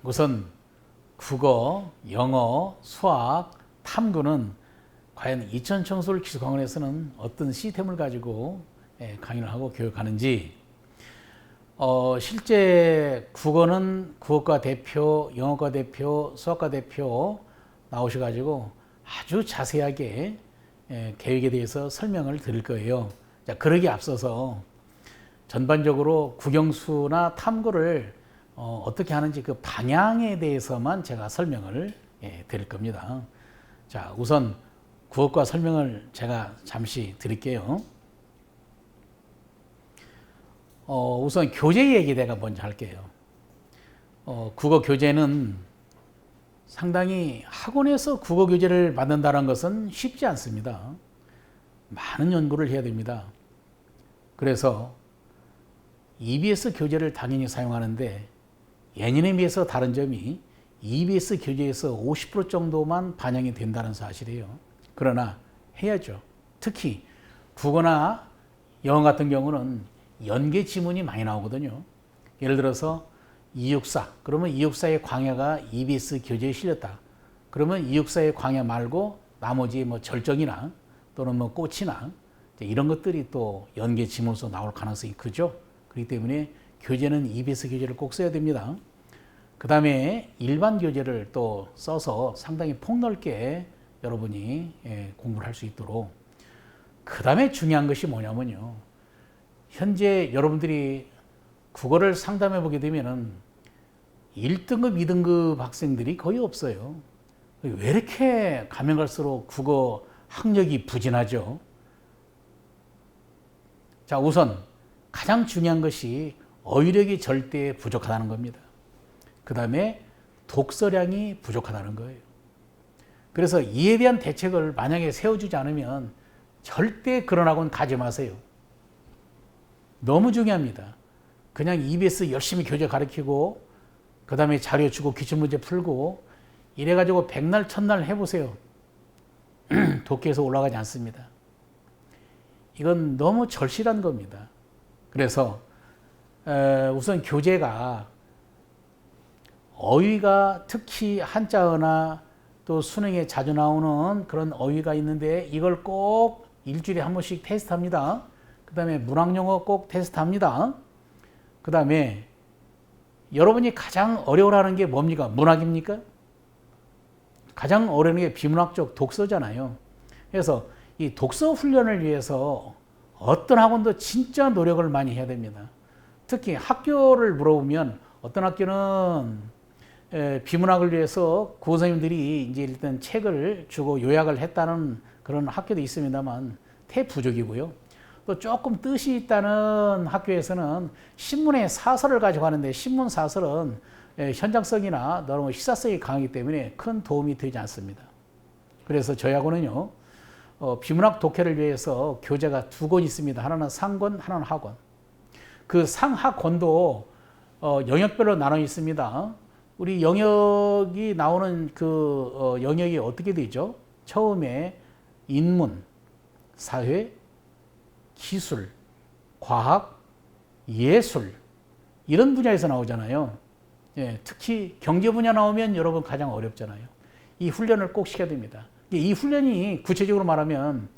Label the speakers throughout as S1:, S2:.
S1: 우선 국어, 영어, 수학, 탐구는 과연 이천청솔기술학원에서는 어떤 시스템을 가지고 강의를 하고 교육하는지, 실제 국어는 국어과 대표, 영어과 대표, 수학과 대표 나오셔가지고 아주 자세하게 계획에 대해서 설명을 드릴 거예요. 자, 그러기 앞서서 전반적으로 국영수나 탐구를 어떻게 하는지 그 방향에 대해서만 제가 설명을 드릴 겁니다. 자, 우선 국어과 설명을 제가 잠시 드릴게요. 우선 교재 얘기 내가 먼저 할게요. 국어 교재는 상당히 학원에서 국어 교재를 만든다는 것은 쉽지 않습니다. 많은 연구를 해야 됩니다. 그래서 EBS 교재를 당연히 사용하는데 예년에 비해서 다른 점이 EBS 교재에서 50% 정도만 반영이 된다는 사실이에요. 그러나 해야죠. 특히 국어나 영어 같은 경우는 연계 지문이 많이 나오거든요. 예를 들어서 264, 그러면 264의 광야가 EBS 교재에 실렸다. 그러면 264의 광야 말고 나머지 뭐 절정이나 또는 뭐 꽃이나 이런 것들이 또 연계 지문으로서 나올 가능성이 크죠. 그렇기 때문에 교재는 EBS 교재를 꼭 써야 됩니다. 그 다음에 일반 교재를 또 써서 상당히 폭넓게 여러분이 공부를 할 수 있도록. 그 다음에 중요한 것이 뭐냐면요. 현재 여러분들이 국어를 상담해 보게 되면은 1등급, 2등급 학생들이 거의 없어요. 왜 이렇게 가면 갈수록 국어 학력이 부진하죠? 자, 우선 가장 중요한 것이 어휘력이 절대 부족하다는 겁니다. 그 다음에 독서량이 부족하다는 거예요. 그래서 이에 대한 대책을 만약에 세워주지 않으면 절대 그런 학원 가지 마세요. 너무 중요합니다. 그냥 EBS 열심히 교재 가르치고 그 다음에 자료 주고 기출문제 풀고 이래가지고 백날 첫날 해보세요. 독해에서 올라가지 않습니다. 이건 너무 절실한 겁니다. 그래서 우선 교재가 어휘가 특히 한자어나 또 수능에 자주 나오는 그런 어휘가 있는데 이걸 꼭 일주일에 한 번씩 테스트합니다. 그 다음에 문학용어 꼭 테스트합니다. 그 다음에 여러분이 가장 어려워하는 게 뭡니까? 문학입니까? 가장 어려운 게 비문학적 독서잖아요. 그래서 이 독서 훈련을 위해서 어떤 학원도 진짜 노력을 많이 해야 됩니다. 특히 학교를 물어보면 어떤 학교는 비문학을 위해서 구선생님들이 이제 일단 책을 주고 요약을 했다는 그런 학교도 있습니다만 대부족이고요. 또 조금 뜻이 있다는 학교에서는 신문의 사설을 가지고 하는데 신문 사설은 현장성이나 너무 시사성이 강하기 때문에 큰 도움이 되지 않습니다. 그래서 저희 학원은요, 비문학 독해를 위해서 교재가 2권 있습니다. 하나는 상권, 하나는 하권. 그 상하권도 영역별로 나눠 있습니다. 우리 영역이 나오는 그 영역이 어떻게 되죠? 처음에 인문, 사회, 기술, 과학, 예술 이런 분야에서 나오잖아요. 특히 경제 분야 나오면 여러분 가장 어렵잖아요. 이 훈련을 꼭 시켜야 됩니다. 이 훈련이 구체적으로 말하면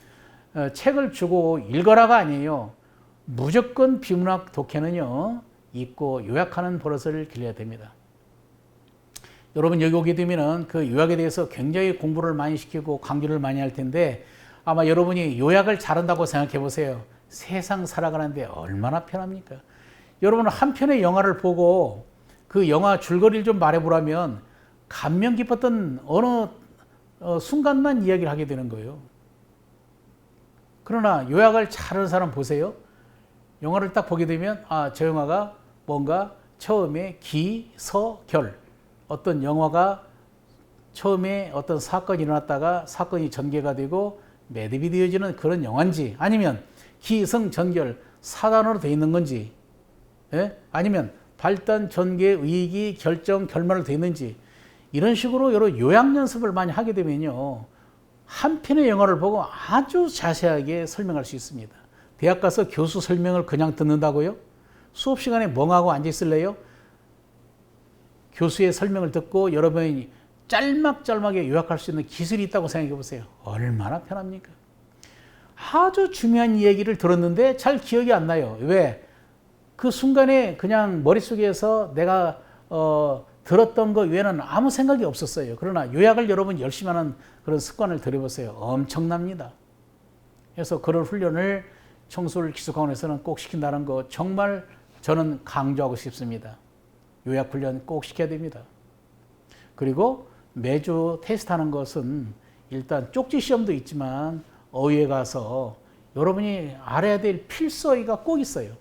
S1: 책을 주고 읽어라가 아니에요. 무조건 비문학 독해는요, 읽고 요약하는 버릇을 길러야 됩니다. 여러분 여기 오게 되면은 그 요약에 대해서 굉장히 공부를 많이 시키고 강조를 많이 할 텐데 아마 여러분이 요약을 잘한다고 생각해 보세요. 세상 살아가는데 얼마나 편합니까? 여러분은 한 편의 영화를 보고 그 영화 줄거리를 좀 말해보라면 감명 깊었던 어느 순간만 이야기를 하게 되는 거예요. 그러나 요약을 잘하는 사람 보세요. 영화를 딱 보게 되면 저 영화가 뭔가 처음에 기, 서, 결 어떤 영화가 처음에 어떤 사건이 일어났다가 사건이 전개가 되고 매듭이 되어지는 그런 영화인지 아니면 기승 전결 4단어로 되어 있는 건지 아니면 발단, 전개, 의기, 결정, 결말로 되어 있는지 이런 식으로 여러 요약 연습을 많이 하게 되면요. 한 편의 영화를 보고 아주 자세하게 설명할 수 있습니다. 대학 가서 교수 설명을 그냥 듣는다고요? 수업 시간에 멍하고 앉아 있을래요? 교수의 설명을 듣고 여러분이 짤막짤막하게 요약할 수 있는 기술이 있다고 생각해 보세요. 얼마나 편합니까? 아주 중요한 얘기를 들었는데 잘 기억이 안 나요. 왜? 그 순간에 그냥 머릿속에서 내가 들었던 거 외에는 아무 생각이 없었어요. 그러나 요약을 여러분 열심히 하는 그런 습관을 들여보세요. 엄청납니다. 그래서 그런 훈련을 청소를 기숙학원에서는 꼭 시킨다는 거 정말 저는 강조하고 싶습니다. 요약 훈련 꼭 시켜야 됩니다. 그리고 매주 테스트하는 것은 일단 쪽지 시험도 있지만 어휘에 가서 여러분이 알아야 될 필수 어휘가 꼭 있어요.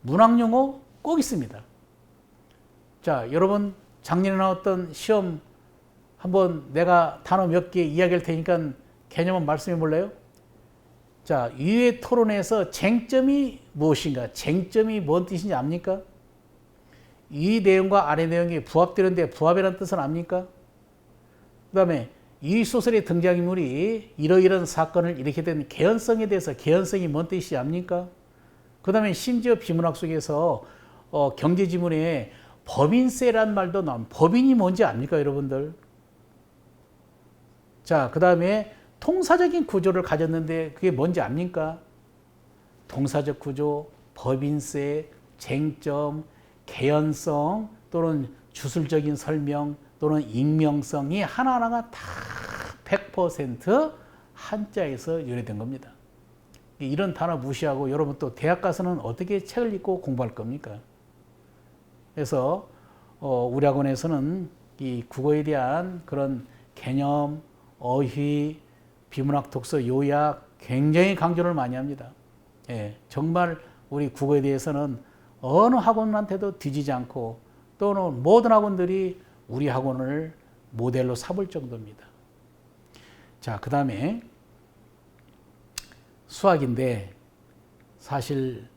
S1: 문학용어 꼭 있습니다. 자, 여러분 작년에 나왔던 시험 한번 내가 단어 몇 개 이야기할 테니까 개념은 말씀해 볼래요? 자, 유해 토론에서 쟁점이 무엇인가? 쟁점이 뭔 뜻인지 압니까? 이 내용과 아래 내용이 부합되는데 부합이라는 뜻은 압니까? 그 다음에 이 소설의 등장인물이 이러이러한 사건을 일으키게 된 개연성에 대해서 개연성이 뭔 뜻인지 압니까? 그 다음에 심지어 비문학 속에서 경제지문에 법인세란 말도 나온 법인이 뭔지 압니까 여러분들? 자, 그 다음에 통사적인 구조를 가졌는데 그게 뭔지 압니까? 동사적 구조, 법인세, 쟁점, 개연성 또는 주술적인 설명 또는 익명성이 하나하나가 다 100% 한자에서 유래된 겁니다. 이런 단어 무시하고 여러분 또 대학 가서는 어떻게 책을 읽고 공부할 겁니까? 그래서 우리 학원에서는 이 국어에 대한 그런 개념, 어휘, 비문학 독서 요약 굉장히 강조를 많이 합니다. 예, 정말 우리 국어에 대해서는 어느 학원한테도 뒤지지 않고 또는 모든 학원들이 우리 학원을 모델로 삼을 정도입니다. 자, 그 다음에 수학인데 사실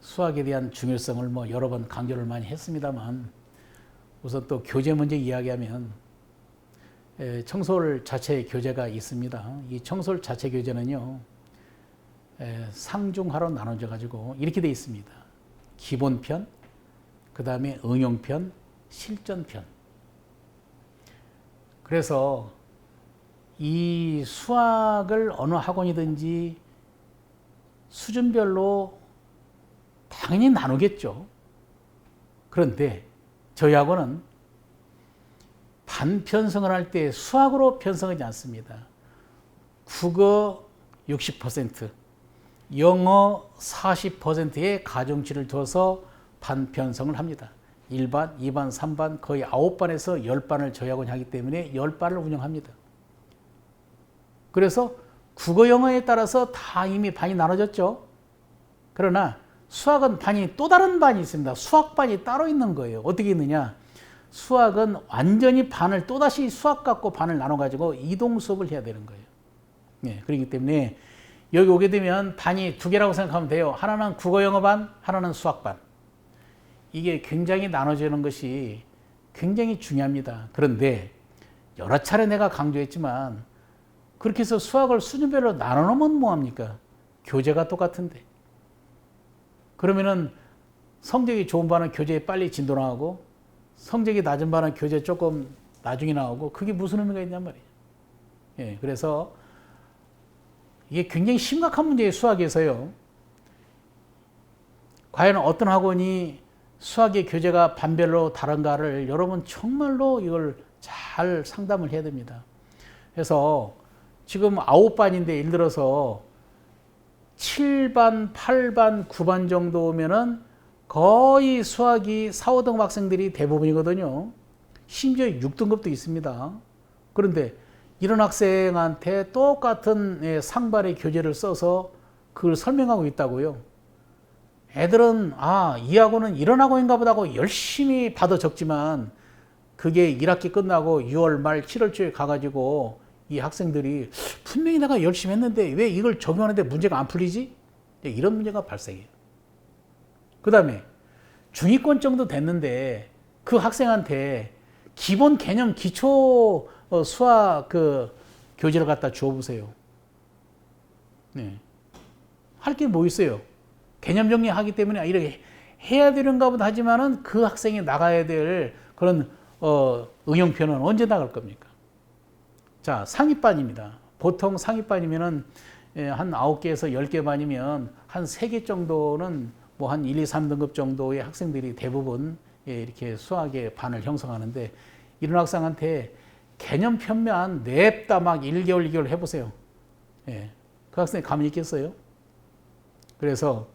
S1: 수학에 대한 중요성을 뭐 여러 번 강조를 많이 했습니다만 우선 또 교재 문제 이야기하면 청솔 자체 교재가 있습니다. 이 청솔 자체 교재는요 상중하로 나눠져 가지고 이렇게 되어 있습니다. 기본편, 그 다음에 응용편, 실전편. 그래서 이 수학을 어느 학원이든지 수준별로 당연히 나누겠죠. 그런데 저희 학원은 반편성을 할 때 수학으로 편성하지 않습니다. 국어 60%, 영어 40%의 가중치를 둬서 반편성을 합니다. 1반, 2반, 3반 거의 9반에서 10반을 저희 학원이 하기 때문에 10반을 운영합니다. 그래서 국어, 영어에 따라서 다 이미 반이 나눠졌죠. 그러나 수학은 반이 또 다른 반이 있습니다. 수학반이 따로 있는 거예요. 어떻게 있느냐? 수학은 완전히 반을 또다시 수학 갖고 반을 나눠가지고 이동 수업을 해야 되는 거예요. 네, 그렇기 때문에 여기 오게 되면 반이 두 개라고 생각하면 돼요. 하나는 국어, 영어 반, 하나는 수학 반. 이게 굉장히 나눠지는 것이 굉장히 중요합니다. 그런데 여러 차례 내가 강조했지만 그렇게 해서 수학을 수준별로 나눠놓으면 뭐합니까? 교재가 똑같은데. 그러면은 성적이 좋은 반은 교재에 빨리 진도 나오고 성적이 낮은 반은 교재 조금 나중에 나오고 그게 무슨 의미가 있냔 말이에요. 예, 그래서 이게 굉장히 심각한 문제예요. 수학에서요. 과연 어떤 학원이 수학의 교재가 반별로 다른가를 여러분 정말로 이걸 잘 상담을 해야 됩니다. 그래서 지금 9반인데 예를 들어서 7반, 8반, 9반 정도면은 거의 수학이 4, 5등급 학생들이 대부분이거든요. 심지어 6등급도 있습니다. 그런데 이런 학생한테 똑같은 상반의 교재를 써서 그걸 설명하고 있다고요. 애들은 이 학원은 이런 학원인가 보다 하고 열심히 받아 적지만 그게 1학기 끝나고 6월 말 7월 초에 가가지고 이 학생들이 분명히 내가 열심히 했는데 왜 이걸 적용하는데 문제가 안 풀리지? 이런 문제가 발생해요. 그 다음에 중위권 정도 됐는데 그 학생한테 기본 개념 기초 수학 교재를 갖다 주어보세요. 네. 할 게 뭐 있어요? 개념 정리하기 때문에 이렇게 해야 되는가 보다 하지만은 그 학생이 나가야 될 그런 응용편은 언제 나갈 겁니까? 자, 상위반입니다. 보통 상위반이면은 한 9개에서 10개 반이면 한 3개 정도는 뭐 한 1, 2, 3등급 정도의 학생들이 대부분 이렇게 수학의 반을 형성하는데, 이런 학생한테 개념편만 냅다 막 1개월, 2개월 해보세요. 예. 그 학생이 가만히 있겠어요? 그래서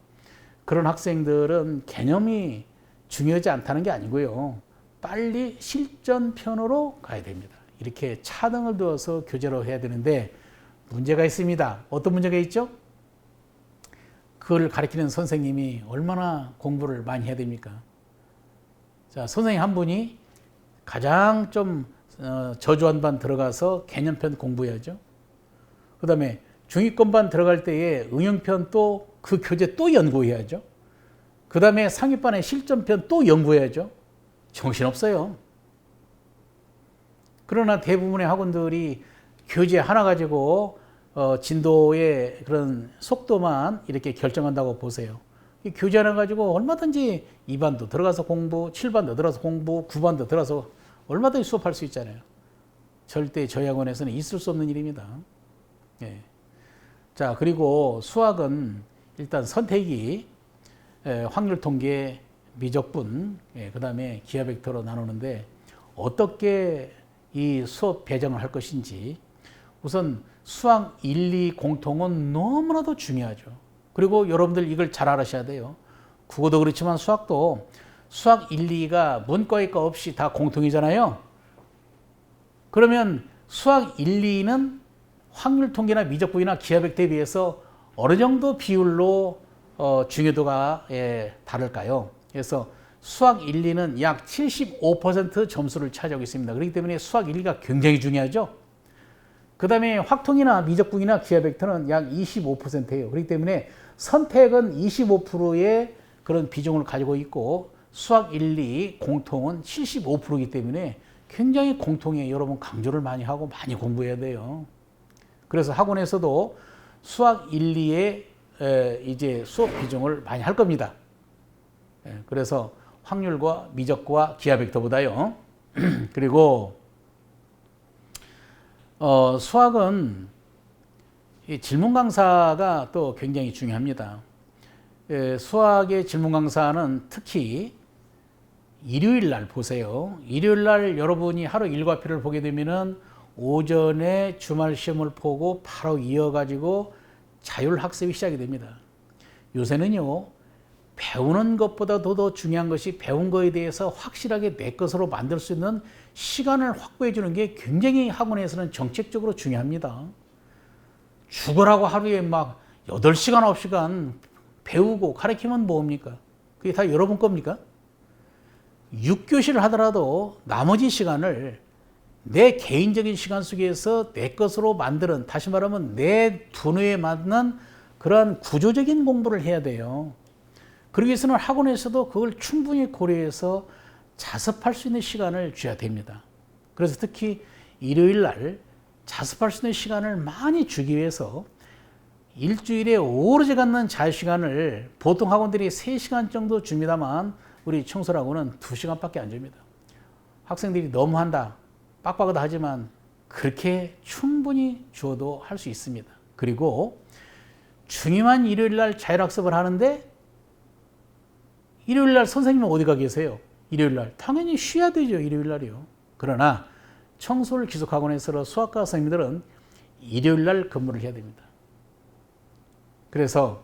S1: 그런 학생들은 개념이 중요하지 않다는 게 아니고요. 빨리 실전편으로 가야 됩니다. 이렇게 차등을 두어서 교재로 해야 되는데 문제가 있습니다. 어떤 문제가 있죠? 그걸 가르치는 선생님이 얼마나 공부를 많이 해야 됩니까? 자, 선생님 한 분이 가장 좀 저조한 반 들어가서 개념편 공부해야죠. 그 다음에 중위권반 들어갈 때에 응용편 또 그 교재 또 연구해야죠. 그 다음에 상위반의 실전편 또 연구해야죠. 정신없어요. 그러나 대부분의 학원들이 교재 하나 가지고 진도의 그런 속도만 이렇게 결정한다고 보세요. 이 교재 하나 가지고 얼마든지 2반도 들어가서 공부, 7반도 들어가서 공부, 9반도 들어가서 얼마든지 수업할 수 있잖아요. 절대 저희 학원에서는 있을 수 없는 일입니다. 예. 자, 그리고 수학은 일단 선택이 확률 통계, 미적분, 그 다음에 기하 벡터로 나누는데 어떻게 이 수업 배정을 할 것인지, 우선 수학 1, 2 공통은 너무나도 중요하죠. 그리고 여러분들 이걸 잘 알으셔야 돼요. 국어도 그렇지만 수학도 수학 1, 2가 문과의 거 없이 다 공통이잖아요. 그러면 수학 1, 2는 확률 통계나 미적분이나 기하 벡터에 비해서 어느 정도 비율로 중요도가 다를까요? 그래서 수학 1, 2는 약 75% 점수를 차지하고 있습니다. 그렇기 때문에 수학 1, 2가 굉장히 중요하죠. 그 다음에 확통이나 미적분이나 기하 벡터는 약 25%예요. 그렇기 때문에 선택은 25%의 그런 비중을 가지고 있고 수학 1, 2 공통은 75%이기 때문에 굉장히 공통에 여러분 강조를 많이 하고 많이 공부해야 돼요. 그래서 학원에서도 수학 1, 2의 이제 수업 비중을 많이 할 겁니다. 그래서 확률과 미적과 기하 벡터보다요. 그리고 수학은 이 질문 강사가 또 굉장히 중요합니다. 수학의 질문 강사는 특히 일요일 날 보세요. 일요일 날 여러분이 하루 일과표를 보게 되면은 오전에 주말 시험을 보고 바로 이어가지고 자율학습이 시작이 됩니다. 요새는요, 배우는 것보다도 더 중요한 것이 배운 거에 대해서 확실하게 내 것으로 만들 수 있는 시간을 확보해 주는 게 굉장히 학원에서는 정책적으로 중요합니다. 죽으라고 하루에 막 8시간, 9시간 배우고 가르치면 뭐합니까? 그게 다 여러분 겁니까? 6교시를 하더라도 나머지 시간을 내 개인적인 시간 속에서 내 것으로 만드는, 다시 말하면 내 두뇌에 맞는 그러한 구조적인 공부를 해야 돼요. 그러기 위해서는 학원에서도 그걸 충분히 고려해서 자습할 수 있는 시간을 줘야 됩니다. 그래서 특히 일요일 날 자습할 수 있는 시간을 많이 주기 위해서 일주일에 오로지 갖는 자유시간을 보통 학원들이 3시간 정도 줍니다만 우리 청소학원은 2시간밖에 안 줍니다. 학생들이 너무한다, 빡빡하다 하지만 그렇게 충분히 줘도 할 수 있습니다. 그리고 중요한 일요일 날 자율학습을 하는데 일요일 날 선생님은 어디 가 계세요? 일요일 날 당연히 쉬어야 되죠. 일요일 날이요. 그러나 청소를 기숙학원에서 수학과 선생님들은 일요일 날 근무를 해야 됩니다. 그래서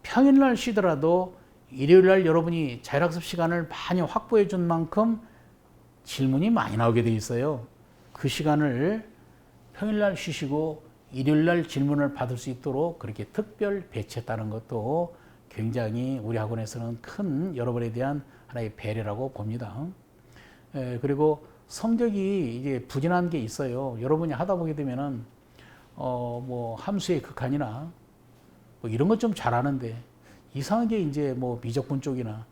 S1: 평일 날 쉬더라도 일요일 날 여러분이 자율학습 시간을 많이 확보해 준 만큼 질문이 많이 나오게 돼 있어요. 그 시간을 평일 날 쉬시고 일요일 날 질문을 받을 수 있도록 그렇게 특별 배치했다는 것도 굉장히 우리 학원에서는 큰 여러분에 대한 하나의 배려라고 봅니다. 그리고 성적이 이제 부진한 게 있어요. 여러분이 하다 보게 되면은 뭐 함수의 극한이나 뭐 이런 것 좀 잘하는데 이상하게 이제 뭐 미적분 쪽이나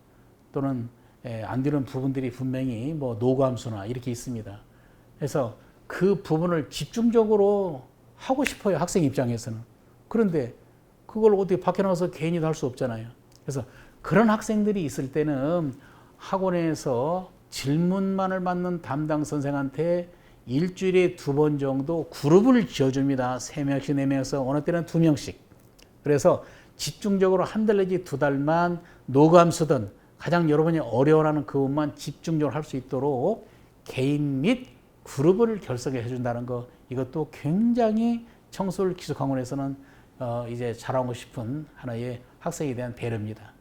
S1: 또는 안 되는 부분들이 분명히 뭐 노구함수나 이렇게 있습니다. 그래서 그 부분을 집중적으로 하고 싶어요, 학생 입장에서는. 그런데 그걸 어떻게 밖에 나가서 개인이 할 수 없잖아요. 그래서 그런 학생들이 있을 때는 학원에서 질문만을 받는 담당 선생한테 일주일에 2번 정도 그룹을 지어줍니다. 3명씩, 4명에서 어느 때는 2명씩. 그래서 집중적으로 한 달 내지 2달만 노감수든 가장 여러분이 어려워하는 그 부분만 집중적으로 할 수 있도록 개인 및 그룹을 결성해 준다는 거, 이것도 굉장히 청솔 기술학원에서는 이제 잘하고 싶은 하나의 학생에 대한 배려입니다.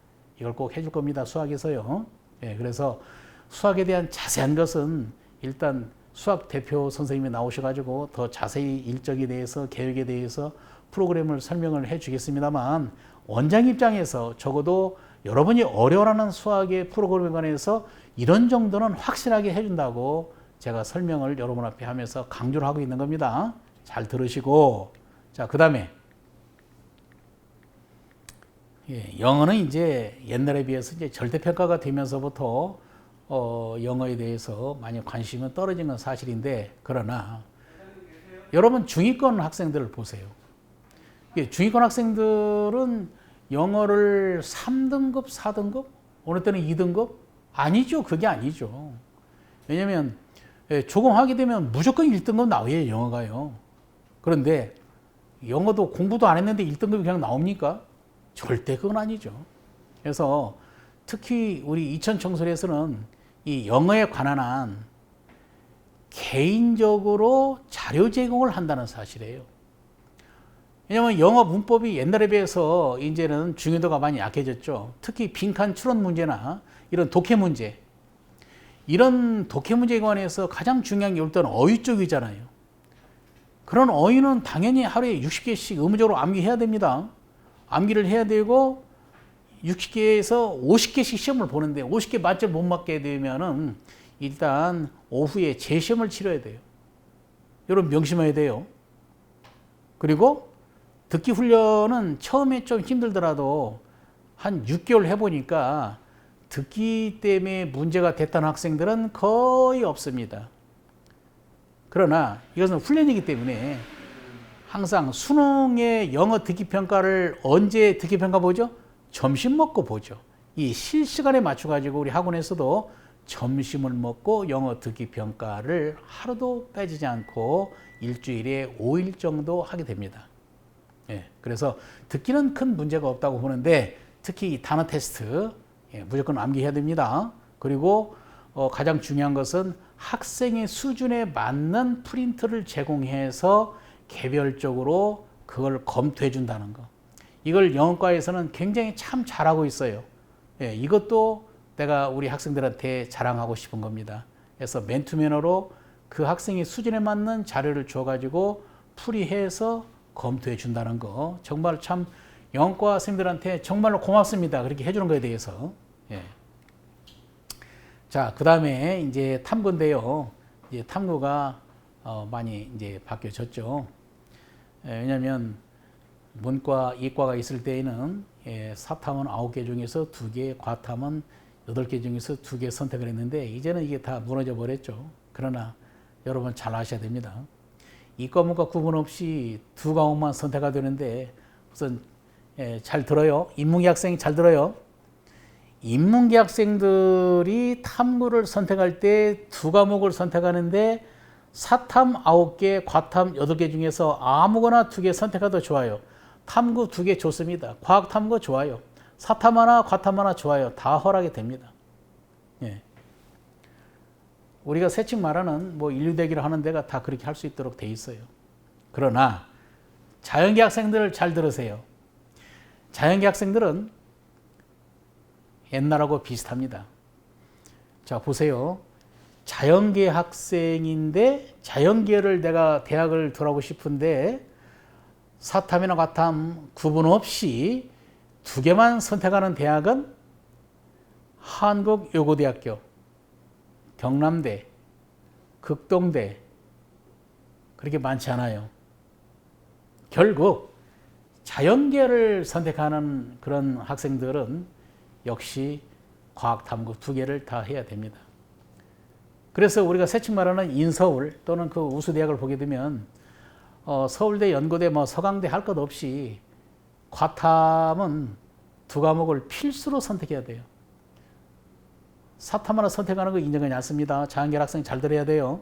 S1: 이걸 꼭 해줄 겁니다. 수학에서요. 예, 그래서 수학에 대한 자세한 것은 일단 수학 대표 선생님이 나오셔가지고 더 자세히 일정에 대해서, 계획에 대해서 프로그램을 설명을 해 주겠습니다만, 원장 입장에서 적어도 여러분이 어려워하는 수학의 프로그램에 관해서 이런 정도는 확실하게 해준다고 제가 설명을 여러분 앞에 하면서 강조를 하고 있는 겁니다. 잘 들으시고, 자, 그 다음에 영어는 이제 옛날에 비해서 이제 절대평가가 되면서부터 영어에 대해서 많이 관심은 떨어진 건 사실인데, 그러나 여러분 중위권 학생들을 보세요. 중위권 학생들은 영어를 3등급, 4등급, 어느 때는 2등급? 아니죠. 그게 아니죠. 왜냐하면 조금 하게 되면 무조건 1등급 나와요, 영어가요. 그런데 영어도 공부도 안 했는데 1등급이 그냥 나옵니까? 절대 그건 아니죠. 그래서 특히 우리 이천 청솔에서는 이 영어에 관한 한 개인적으로 자료 제공을 한다는 사실이에요. 왜냐하면 영어 문법이 옛날에 비해서 이제는 중요도가 많이 약해졌죠. 특히 빈칸 추론 문제나 이런 독해 문제, 이런 독해 문제에 관해서 가장 중요한 게 일단 어휘 쪽이잖아요. 그런 어휘는 당연히 하루에 60개씩 의무적으로 암기해야 됩니다. 암기를 해야 되고 60개에서 50개씩 시험을 보는데 50개 만점 못 맞게 되면은 일단 오후에 재시험을 치러야 돼요. 여러분 명심해야 돼요. 그리고 듣기 훈련은 처음에 좀 힘들더라도 한 6개월 해보니까 듣기 때문에 문제가 됐다는 학생들은 거의 없습니다. 그러나 이것은 훈련이기 때문에 항상 수능의 영어 듣기 평가를 언제 듣기 평가 보죠? 점심 먹고 보죠. 이 실시간에 맞춰가지고 우리 학원에서도 점심을 먹고 영어 듣기 평가를 하루도 빠지지 않고 일주일에 5일 정도 하게 됩니다. 예, 그래서 듣기는 큰 문제가 없다고 보는데, 특히 이 단어 테스트 무조건 암기해야 됩니다. 그리고 가장 중요한 것은 학생의 수준에 맞는 프린트를 제공해서 개별적으로 그걸 검토해 준다는 거. 이걸 영어과에서는 굉장히 참 잘하고 있어요. 예, 이것도 내가 우리 학생들한테 자랑하고 싶은 겁니다. 그래서 맨투맨으로 그 학생의 수준에 맞는 자료를 줘가지고 풀이해서 검토해 준다는 거, 정말 참 영어과 선생님들한테 정말로 고맙습니다. 그렇게 해주는 거에 대해서. 예. 자, 그 다음에 이제 탐구인데요. 이제 탐구가 많이 이제 바뀌어졌죠. 왜냐하면 문과, 이과가 있을 때에는 사탐은 9개 중에서 2개, 과탐은 8개 중에서 2개 선택을 했는데, 이제는 이게 다 무너져 버렸죠. 그러나 여러분 잘 아셔야 됩니다. 이과, 문과 구분 없이 2과목만 선택이 되는데, 우선 잘 들어요. 인문계 학생이 잘 들어요. 인문계 학생들이 탐구를 선택할 때 2과목을 선택하는데 사탐 9개, 과탐 8개 중에서 아무거나 2개 선택해도 좋아요. 탐구 2개 좋습니다. 과학 탐구 좋아요. 사탐 하나, 과탐 하나 좋아요. 다 허락이 됩니다. 예. 우리가 세칙 말하는 인류대기를 하는 데가 다 그렇게 할 수 있도록 돼 있어요. 그러나 자연계 학생들을 잘 들으세요. 자연계 학생들은 옛날하고 비슷합니다. 자, 보세요. 자연계 학생인데 자연계를 내가 대학을 들어가고 싶은데 사탐이나 과탐 구분 없이 2개만 선택하는 대학은 한국여고대학교, 경남대, 극동대, 그렇게 많지 않아요. 결국 자연계를 선택하는 그런 학생들은 역시 과학탐구 2개를 다 해야 됩니다. 그래서 우리가 세칙 말하는 인서울 또는 그 우수대학을 보게 되면 서울대, 연고대, 서강대 할 것 없이 과탐은 2과목을 필수로 선택해야 돼요. 사탐 하나 선택하는 거 인정하지 않습니다. 자연계열 학생 잘 들어야 돼요.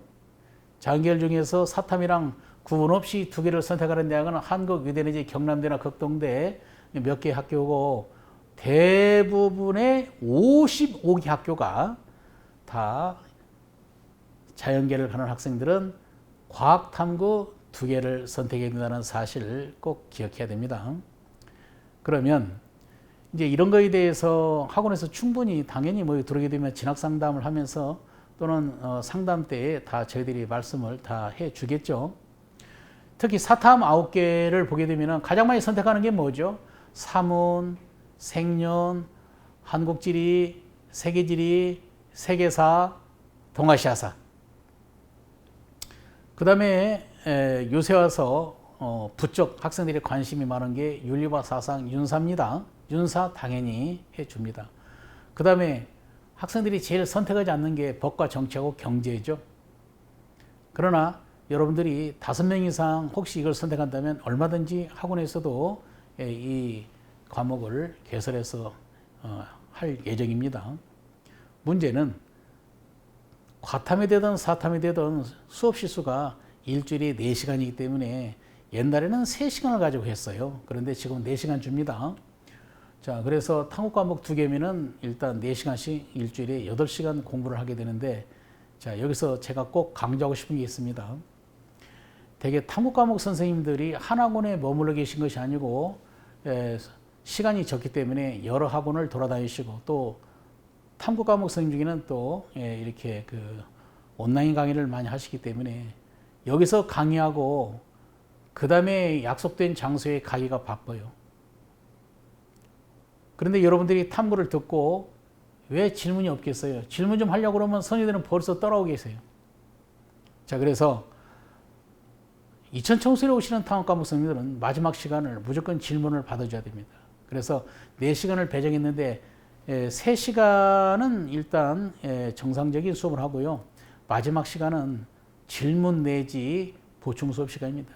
S1: 자연계열 중에서 사탐이랑 구분 없이 두 개를 선택하는 대학은 한국의대 내지 경남대나 극동대 몇 개 학교고 대부분의 55개 학교가 다 자연계를 가는 학생들은 과학탐구 두 개를 선택해야 된다는 사실을 꼭 기억해야 됩니다. 그러면 이제 이런 거에 대해서 학원에서 충분히 당연히 뭐 들어오게 되면 진학 상담을 하면서 또는 상담 때에 다 저희들이 말씀을 다 해 주겠죠. 특히 사탐 9개를 보게 되면 가장 많이 선택하는 게 뭐죠? 사문, 생년, 한국지리, 세계지리, 세계사, 동아시아사. 그 다음에 요새 와서 부쩍 학생들이 관심이 많은 게 윤리와 사상 윤사입니다. 윤사 당연히 해줍니다. 그 다음에 학생들이 제일 선택하지 않는 게 법과 정치하고 경제죠. 그러나 여러분들이 5명 이상 혹시 이걸 선택한다면 얼마든지 학원에서도 이 과목을 개설해서 할 예정입니다. 문제는 과탐이 되든 사탐이 되든 수업 시수가 일주일에 4시간이기 때문에 옛날에는 3시간을 가지고 했어요. 그런데 지금 4시간 줍니다. 자, 그래서 탐구 과목 2개면은 일단 4시간씩 일주일에 8시간 공부를 하게 되는데, 자, 여기서 제가 꼭 강조하고 싶은 게 있습니다. 대개 탐구 과목 선생님들이 한 학원에 머물러 계신 것이 아니고 시간이 적기 때문에 여러 학원을 돌아다니시고 또 탐구 과목 선생님 중에는 또 이렇게 그 온라인 강의를 많이 하시기 때문에 여기서 강의하고 그 다음에 약속된 장소에 가기가 바빠요. 그런데 여러분들이 탐구를 듣고 왜 질문이 없겠어요? 질문 좀 하려고 그러면 선생님들은 벌써 떠나고 계세요. 자, 그래서 2000청소년에 오시는 탐구 과목 선생님들은 마지막 시간을 무조건 질문을 받아줘야 됩니다. 그래서 4시간을 배정했는데 3시간은 일단 정상적인 수업을 하고요. 마지막 시간은 질문 내지 보충 수업 시간입니다.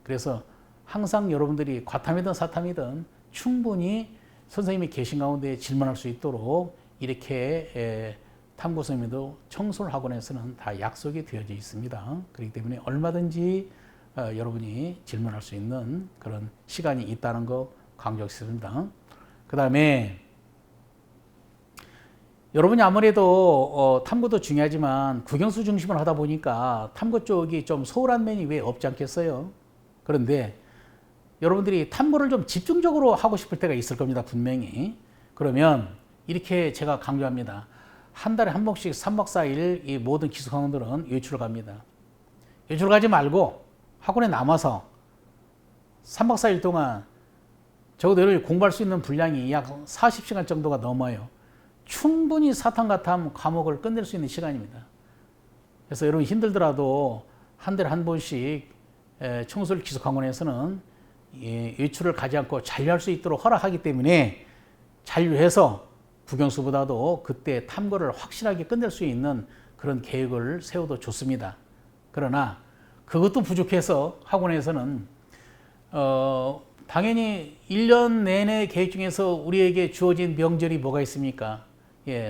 S1: 그래서 항상 여러분들이 과탐이든 사탐이든 충분히 선생님이 계신 가운데 질문할 수 있도록 이렇게 탐구 선생님도 청솔 학원에서는 다 약속이 되어져 있습니다. 그렇기 때문에 얼마든지 여러분이 질문할 수 있는 그런 시간이 있다는 거 강조했습니다. 그 다음에 여러분이 아무래도 탐구도 중요하지만 국영수 중심으로 하다 보니까 탐구 쪽이 좀 소홀한 면이 왜 없지 않겠어요? 그런데 여러분들이 탐구를 좀 집중적으로 하고 싶을 때가 있을 겁니다. 분명히. 그러면 이렇게 제가 강조합니다. 한 달에 한 번씩 3박 4일 이 모든 기숙학원들은 외출을 갑니다. 외출 가지 말고 학원에 남아서 3박 4일 동안 적어도 여러분이 공부할 수 있는 분량이 약 40시간 정도가 넘어요. 충분히 사탐과 탐 과목을 끝낼 수 있는 시간입니다. 그래서 여러분 힘들더라도 한 달에 한 번씩 청솔 기숙학원에서는 외출을 가지 않고 잔류할 수 있도록 허락하기 때문에 잔류해서 국영수보다도 그때 탐구를 확실하게 끝낼 수 있는 그런 계획을 세워도 좋습니다. 그러나 그것도 부족해서 학원에서는 당연히 1년 내내 계획 중에서 우리에게 주어진 명절이 뭐가 있습니까?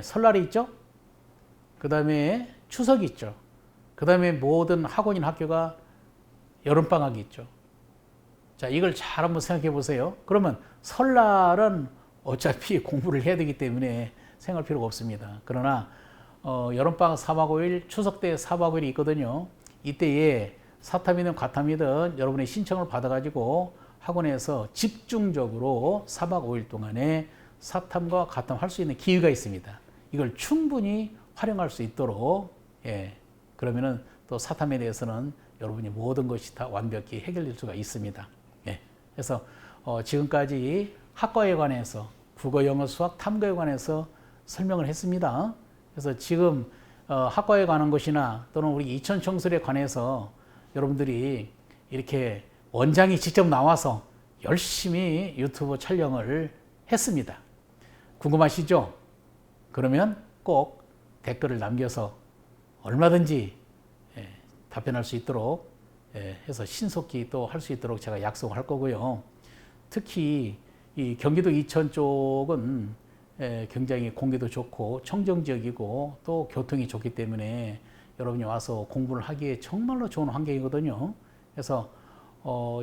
S1: 설날이 있죠. 그 다음에 추석이 있죠. 그 다음에 모든 학원인 학교가 여름방학이 있죠. 자, 이걸 잘 한번 생각해 보세요. 그러면 설날은 어차피 공부를 해야 되기 때문에 생각할 필요가 없습니다. 그러나 여름방학 4박 5일, 추석 때 4박 5일이 있거든요. 이때에 사탐이든 과탐이든 여러분의 신청을 받아가지고 학원에서 집중적으로 4박 5일 동안에 사탐과 과탐 할 수 있는 기회가 있습니다. 이걸 충분히 활용할 수 있도록 그러면은 또 사탐에 대해서는 여러분이 모든 것이 다 완벽히 해결될 수가 있습니다. 그래서 지금까지 학과에 관해서 국어, 영어, 수학, 탐구에 관해서 설명을 했습니다. 그래서 지금 학과에 관한 것이나 또는 우리 이천청솔에 관해서 여러분들이 이렇게 원장이 직접 나와서 열심히 유튜브 촬영을 했습니다. 궁금하시죠? 그러면 꼭 댓글을 남겨서 얼마든지 답변할 수 있도록 해서 신속히 또 할 수 있도록 제가 약속을 할 거고요. 특히 이 경기도 이천 쪽은 굉장히 공기도 좋고 청정 지역이고 또 교통이 좋기 때문에 여러분이 와서 공부를 하기에 정말로 좋은 환경이거든요. 그래서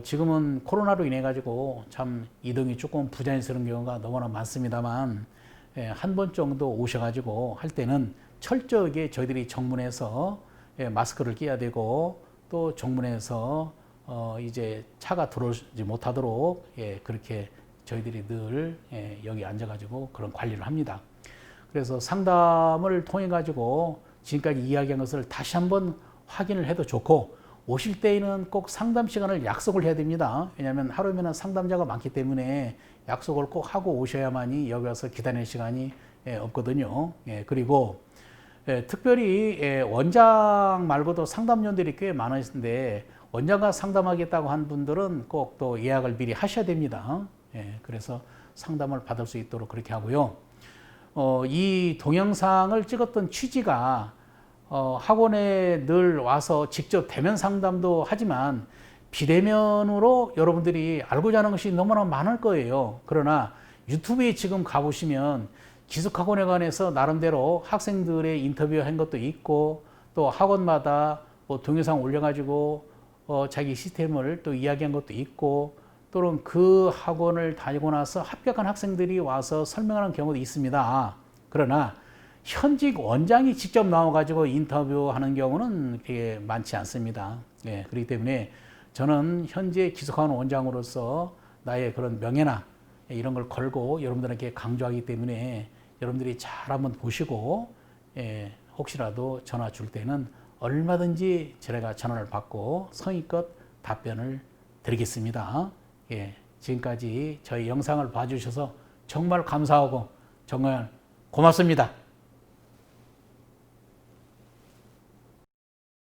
S1: 지금은 코로나로 인해 가지고 참 이동이 조금 부자연스러운 경우가 너무나 많습니다만 한 번 정도 오셔가지고 할 때는 철저하게 저희들이 정문에서 마스크를 끼야 되고 또 정문에서 이제 차가 들어오지 못하도록 그렇게 저희들이 늘 여기 앉아가지고 그런 관리를 합니다. 그래서 상담을 통해 가지고 지금까지 이야기한 것을 다시 한번 확인을 해도 좋고 오실 때에는 꼭 상담 시간을 약속을 해야 됩니다. 왜냐하면 하루에는 상담자가 많기 때문에 약속을 꼭 하고 오셔야만이 여기 와서 기다리는 시간이 없거든요. 그리고 특별히 원장 말고도 상담원들이 꽤 많으신데 원장과 상담하겠다고 한 분들은 꼭 또 예약을 미리 하셔야 됩니다. 그래서 상담을 받을 수 있도록 그렇게 하고요. 이 동영상을 찍었던 취지가 학원에 늘 와서 직접 대면 상담도 하지만 비대면으로 여러분들이 알고자 하는 것이 너무나 많을 거예요. 그러나 유튜브에 지금 가보시면 기숙학원에 관해서 나름대로 학생들의 인터뷰한 것도 있고 또 학원마다 뭐 동영상 올려가지고 자기 시스템을 또 이야기한 것도 있고 또는 그 학원을 다니고 나서 합격한 학생들이 와서 설명하는 경우도 있습니다. 그러나 현직 원장이 직접 나와가지고 인터뷰하는 경우는 그렇게 많지 않습니다. 그렇기 때문에 저는 현재 기숙학원 원장으로서 나의 그런 명예나 이런 걸 걸고 여러분들에게 강조하기 때문에 여러분들이 잘 한번 보시고 혹시라도 전화 줄 때는 얼마든지 제가 전화를 받고 성의껏 답변을 드리겠습니다. 지금까지 저희 영상을 봐주셔서 정말 감사하고 정말 고맙습니다.